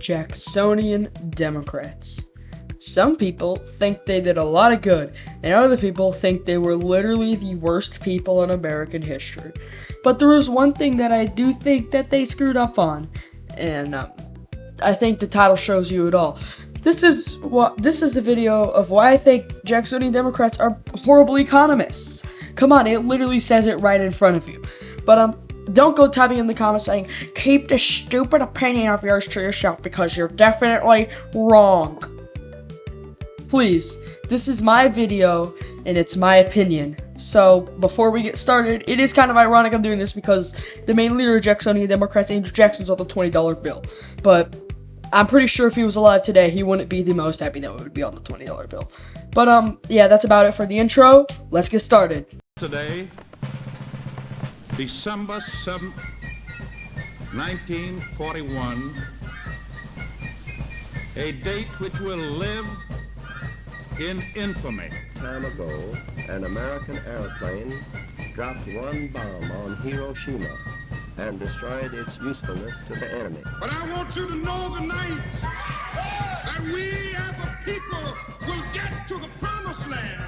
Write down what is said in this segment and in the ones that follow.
Jacksonian Democrats. Some people think they did a lot of good, and other people think they were literally the worst people in American history. But there is one thing that I do think that they screwed up on, and I think the title shows you it all. This is the video of why I think Jacksonian Democrats are horrible economists. Come on, it literally says it right in front of you. But don't go typing in the comments saying, keep this stupid opinion of yours to yourself because you're definitely wrong. Please, this is my video and it's my opinion. So, before we get started, it is kind of ironic I'm doing this because the main leader of Jacksonian Democrats, Andrew Jackson's on the $20 bill. But I'm pretty sure if he was alive today, he wouldn't be the most happy that it would be on the $20 bill. But, yeah, that's about it for the intro. Let's get started. Today, December 7th, 1941, a date which will live in infamy. Time ago, an American airplane dropped one bomb on Hiroshima and destroyed its usefulness to the enemy. But I want you to know tonight that we as a people will get to the promised land.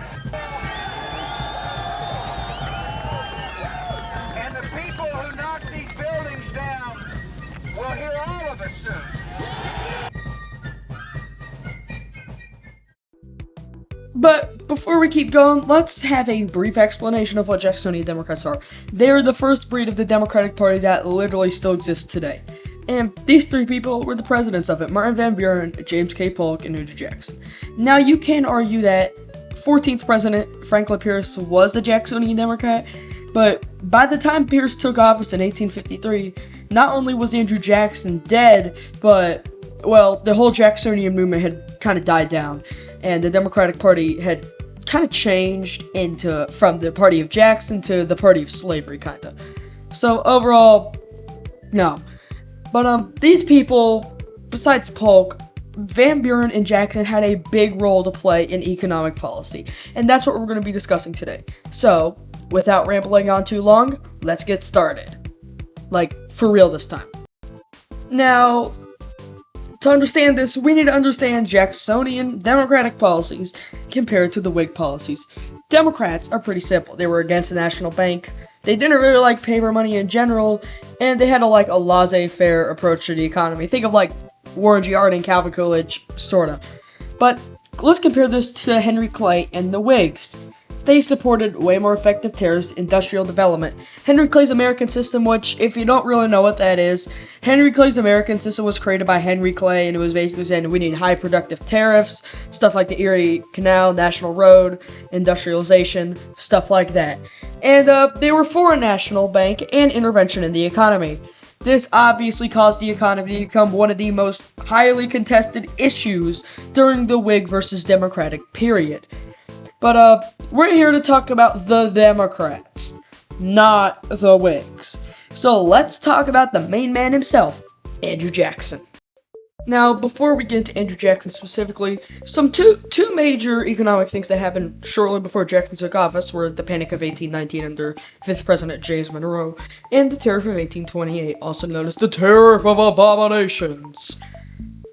And the people who knock these buildings down will hear all of us soon. But before we keep going, let's have a brief explanation of what Jacksonian Democrats are. They're the first breed of the Democratic Party that literally still exists today. And these three people were the presidents of it: Martin Van Buren, James K. Polk, and Andrew Jackson. Now, you can argue that 14th president Franklin Pierce was a Jacksonian Democrat, but by the time Pierce took office in 1853, not only was Andrew Jackson dead, but, well, the whole Jacksonian movement had kind of died down. And the Democratic Party had kind of changed from the party of Jackson to the party of slavery, kind of. So, overall, no. But, these people, besides Polk, Van Buren and Jackson had a big role to play in economic policy. And that's what we're going to be discussing today. So, without rambling on too long, let's get started. Like, for real this time. Now, to understand this, we need to understand Jacksonian Democratic policies compared to the Whig policies. Democrats are pretty simple. They were against the national bank, they didn't really like paper money in general, and they had a laissez-faire approach to the economy. Think of Warren G. Harding, Calvin Coolidge, sorta. But let's compare this to Henry Clay and the Whigs. They supported way more effective tariffs, industrial development. Henry Clay's American system, which, if you don't really know what that is, Henry Clay's American system was created by Henry Clay, and it was basically saying we need high productive tariffs, stuff like the Erie Canal, National Road, industrialization, stuff like that. And they were for a national bank and intervention in the economy. This obviously caused the economy to become one of the most highly contested issues during the Whig versus Democratic period. But, we're here to talk about the Democrats, not the Whigs. So let's talk about the main man himself, Andrew Jackson. Now, before we get into Andrew Jackson specifically, two major economic things that happened shortly before Jackson took office were the Panic of 1819 under 5th President James Monroe, and the Tariff of 1828, also known as the Tariff of Abominations,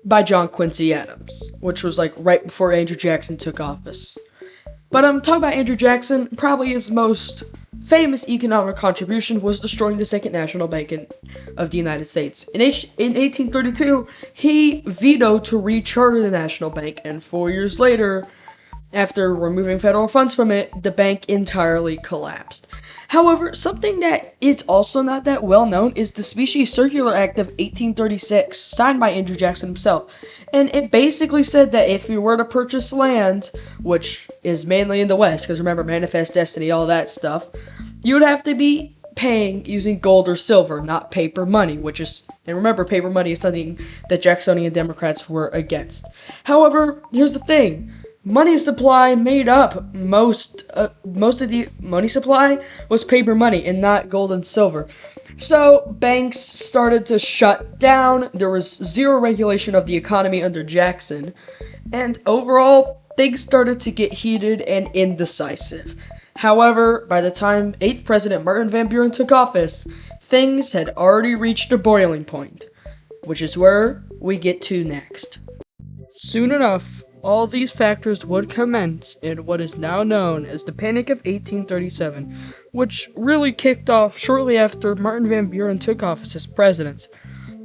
by John Quincy Adams, which was right before Andrew Jackson took office. But talking about Andrew Jackson, probably his most famous economic contribution was destroying the Second National Bank of the United States. In 1832, he vetoed to recharter the National Bank, and 4 years later, after removing federal funds from it, the bank entirely collapsed. However, something that is also not that well known is the Specie Circular Act of 1836, signed by Andrew Jackson himself. And it basically said that if you were to purchase land, which is mainly in the West, because remember, Manifest Destiny, all that stuff, you would have to be paying using gold or silver, not paper money, and remember, paper money is something that Jacksonian Democrats were against. However, here's the thing. Money supply made up most of the money supply was paper money and not gold and silver. So banks started to shut down. There was zero regulation of the economy under Jackson, and overall things started to get heated and indecisive. However, by the time 8th President Martin Van Buren took office, things had already reached a boiling point, which is where we get to next. Soon enough, all these factors would commence in what is now known as the Panic of 1837, which really kicked off shortly after Martin Van Buren took office as president.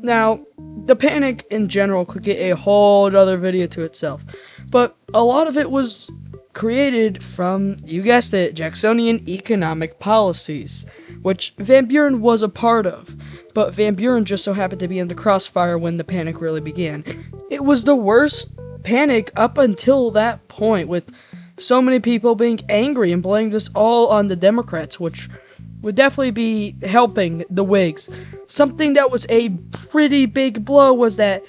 Now, the panic in general could get a whole other video to itself, but a lot of it was created from, you guessed it, Jacksonian economic policies, which Van Buren was a part of, but Van Buren just so happened to be in the crossfire when the panic really began. It was the worst panic up until that point, with so many people being angry and blaming this all on the Democrats, which would definitely be helping the Whigs. Something that was a pretty big blow was that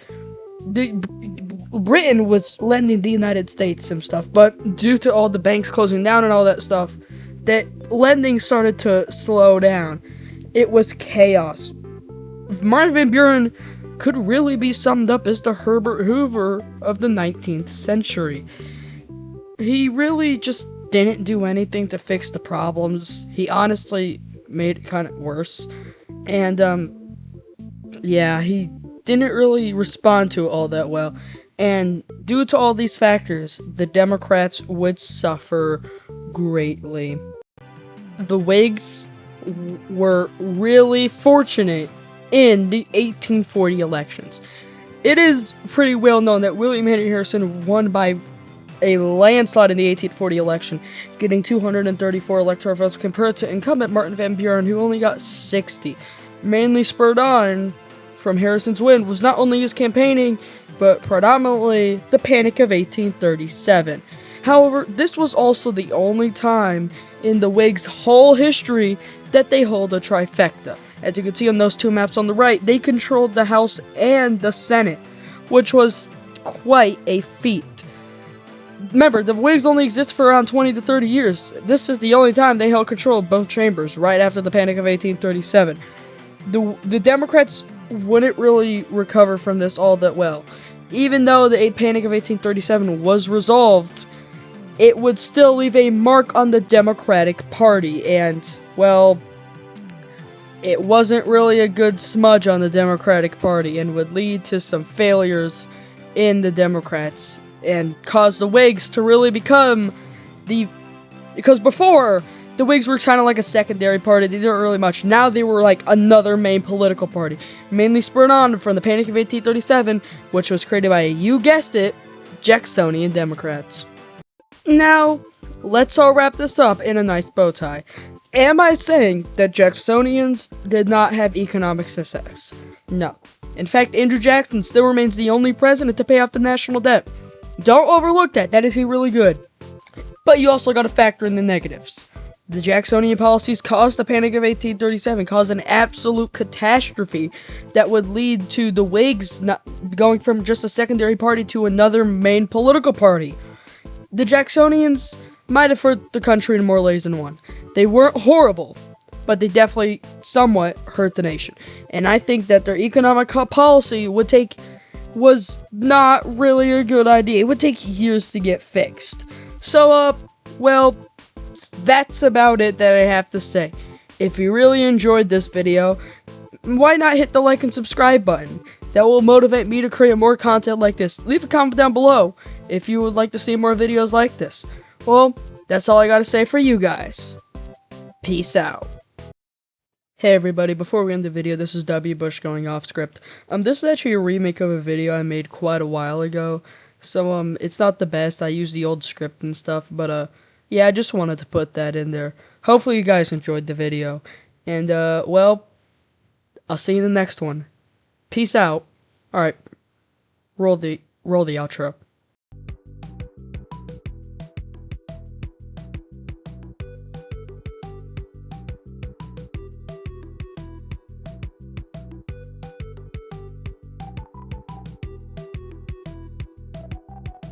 Britain was lending the United States some stuff, but due to all the banks closing down and all that stuff, that lending started to slow down. It was chaos. Martin Van Buren could really be summed up as the Herbert Hoover of the 19th century. He really just didn't do anything to fix the problems. He honestly made it kind of worse. And, he didn't really respond to it all that well. And due to all these factors, the Democrats would suffer greatly. The Whigs were really fortunate in the 1840 elections. It is pretty well known that William Henry Harrison won by a landslide in the 1840 election, getting 234 electoral votes compared to incumbent Martin Van Buren, who only got 60. Mainly spurred on from Harrison's win was not only his campaigning, but predominantly the Panic of 1837. However, this was also the only time in the Whigs' whole history that they hold a trifecta. As you can see on those two maps on the right, they controlled the House and the Senate, which was quite a feat. Remember, the Whigs only exist for around 20 to 30 years. This is the only time they held control of both chambers, right after the Panic of 1837. The Democrats wouldn't really recover from this all that well. Even though the Panic of 1837 was resolved, it would still leave a mark on the Democratic Party, and, well, it wasn't really a good smudge on the Democratic Party, and would lead to some failures in the Democrats, and cause the Whigs to really become because before, the Whigs were kind of like a secondary party. They didn't really much. Now they were like another main political party, mainly spurred on from the Panic of 1837, which was created by, you guessed it, Jacksonian Democrats. Now, let's all wrap this up in a nice bow tie. Am I saying that Jacksonians did not have economic success? No. In fact, Andrew Jackson still remains the only president to pay off the national debt. Don't overlook that. That is really good. But you also got to factor in the negatives. The Jacksonian policies caused the Panic of 1837, caused an absolute catastrophe that would lead to the Whigs not going from just a secondary party to another main political party. The Jacksonians might have hurt the country in more ways than one. They weren't horrible, but they definitely somewhat hurt the nation. And I think that their economic policy was not really a good idea. It would take years to get fixed. So, that's about it that I have to say. If you really enjoyed this video, why not hit the like and subscribe button? That will motivate me to create more content like this. Leave a comment down below if you would like to see more videos like this. Well, that's all I gotta say for you guys. Peace out. Hey everybody, before we end the video, this is W. Bush going off script. This is actually a remake of a video I made quite a while ago. So, it's not the best. I used the old script and stuff, but, yeah, I just wanted to put that in there. Hopefully you guys enjoyed the video. And, I'll see you in the next one. Peace out. Alright. Roll the outro.